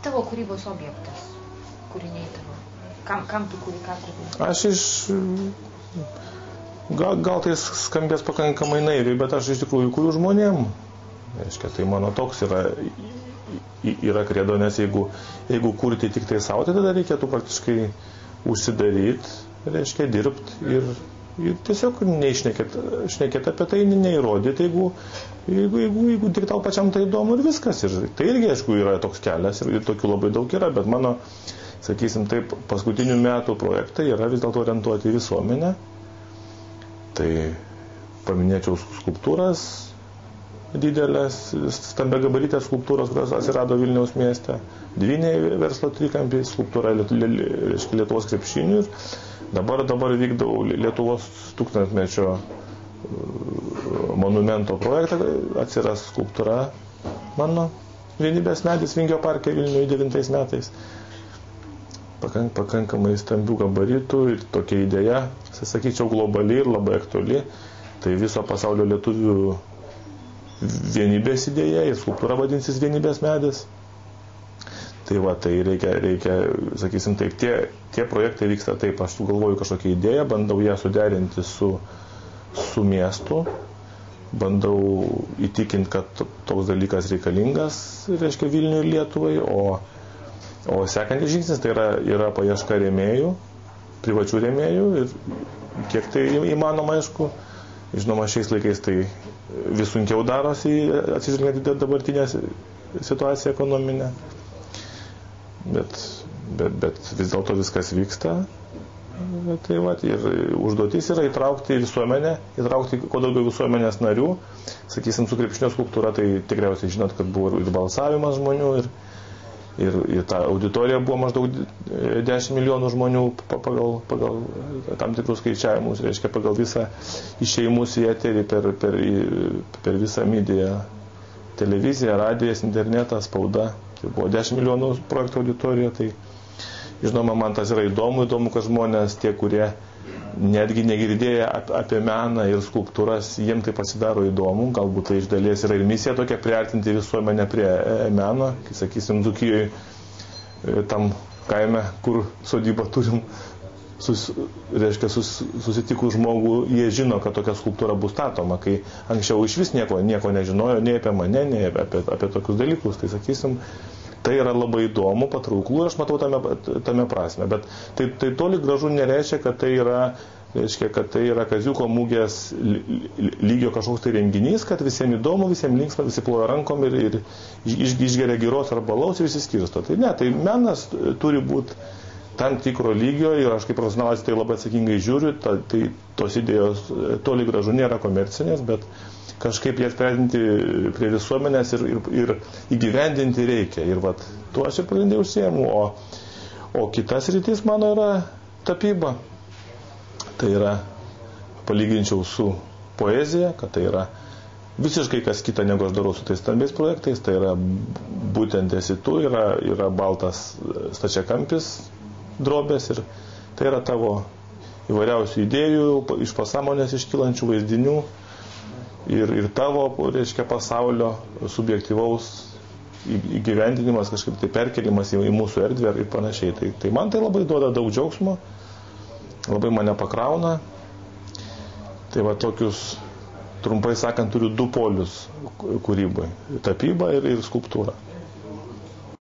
tavo kūrybos objektas, kūriniai tavo? Kam tu kūri, ką kūri? Aš gal tai skambės pakankamai naiviai, bet aš iš tikrųjų kūriu žmonėm. Reiškia, tai mano toks yra kredo, nes jeigu kurti tik tai savo, tai tada reikėtų praktiškai užsidaryti, reiškia, dirbti ir tiesiog šnekėti apie tai, neįrodyti, jeigu tik tau pačiam tai įdomu ir viskas. Ir tai irgi, aišku, yra toks kelias ir tokių labai daug yra, bet mano, sakysim taip, paskutinių metų projektai yra vis dėlto orientuoti į visuomenę. Tai paminėčiau skulptūras didelės, stambiagabaritės skulptūros, kurios atsirado Vilniaus mieste, dvyniai verslo trikampiai, skulptūra Lietuvos krepšinių ir dabar vykdau Lietuvos tūkstantmečio monumento projektą, atsiras skulptūra mano vienybės medis Vingio parke Vilniuje 9 metais. Pakankamai stambių gabaritų ir tokia idėja, sakyčiau, globali ir labai aktuali. Tai viso pasaulio lietuvių vienybės idėja ir skulptūra vadinsis vienybės medis. Tai va, tai reikia, sakysim taip, tie projektai vyksta taip, aš sugalvoju kažkokią idėją, bandau ją suderinti su miestu, bandau įtikinti, kad toks dalykas reikalingas, reiškia, Vilniui ir Lietuvai, o sekantis žingsnis tai yra paieška rėmėjų, privačių rėmėjų ir kiek tai įmanoma, aišku. Žinoma, šiais laikais tai vis sunkiau darosi, atsižvelgiant į dabartinę situaciją ekonominę. Bet vis dėlto viskas vyksta. Tai va, ir užduotis yra įtraukti visuomenę, įtraukti kuo daugiau visuomenės narių. Sakysim, su krepšinio skulptūra, tai tikriausiai žinot, kad buvo ir balsavimas žmonių, ir ta auditorija buvo maždaug 10 milijonų žmonių pagal tam tikrus skaičiavimus, reiškia pagal visą išėjimus į eterį per visą mediją, televiziją, radijas, internetas, spauda. Tai buvo 10 milijonų projekto auditorija, tai žinoma, man tas yra įdomu, kad žmonės, tie, kurie netgi negirdėję apie meną ir skulptūras, jiems tai pasidaro įdomu, galbūt tai iš dalies yra ir misija tokia priartinti visuomenę prie meno, kai sakysim, Dzūkijoje, tam kaime, kur sodybą turim, susitikus žmogų, jie žino, kad tokia skulptūra bus statoma, kai anksčiau iš vis nieko nežinojo, nei apie mane, nei apie tokius dalykus, tai sakysim, tai yra labai įdomu, patrauklu ir aš matau tame prasme, bet tai toli gražu nereiškia, kad tai yra Kaziuko mugės lygio kažkoks tai renginys, kad visiems įdomu, visiems linksma, visi ploja rankom ir išgeria giros ar balaus ir visi skirsto. Tai ne, tai menas turi būti tam tikro lygio ir aš kaip profesionalas tai labai atsakingai žiūriu, tai tos idėjos toli gražu nėra komercinės, bet kažkaip jas priartinti prie visuomenės ir įgyvendinti reikia. Ir vat, tuo aš ir pagrindai užsiemu. O kitas rytis mano yra tapyba. Tai yra, palyginčiau su poezija, kad tai yra visiškai kas kita, negu aš darau su tais stambiais projektais. Tai yra būtent esi tu, yra baltas stačiakampis drobės ir tai yra tavo įvairiausių idėjų, iš pasąmonės iškylančių vaizdinių. Ir tavo, reiškia, pasaulio subjektyvaus įgyvendinimas, kažkaip tai perkelimas į mūsų erdvę ir panašiai. Tai man tai labai duoda daug džiaugsmo, labai mane pakrauna. Tai va tokius, trumpai sakant, turiu 2 polius kūrybai - tapyba ir skulptūra.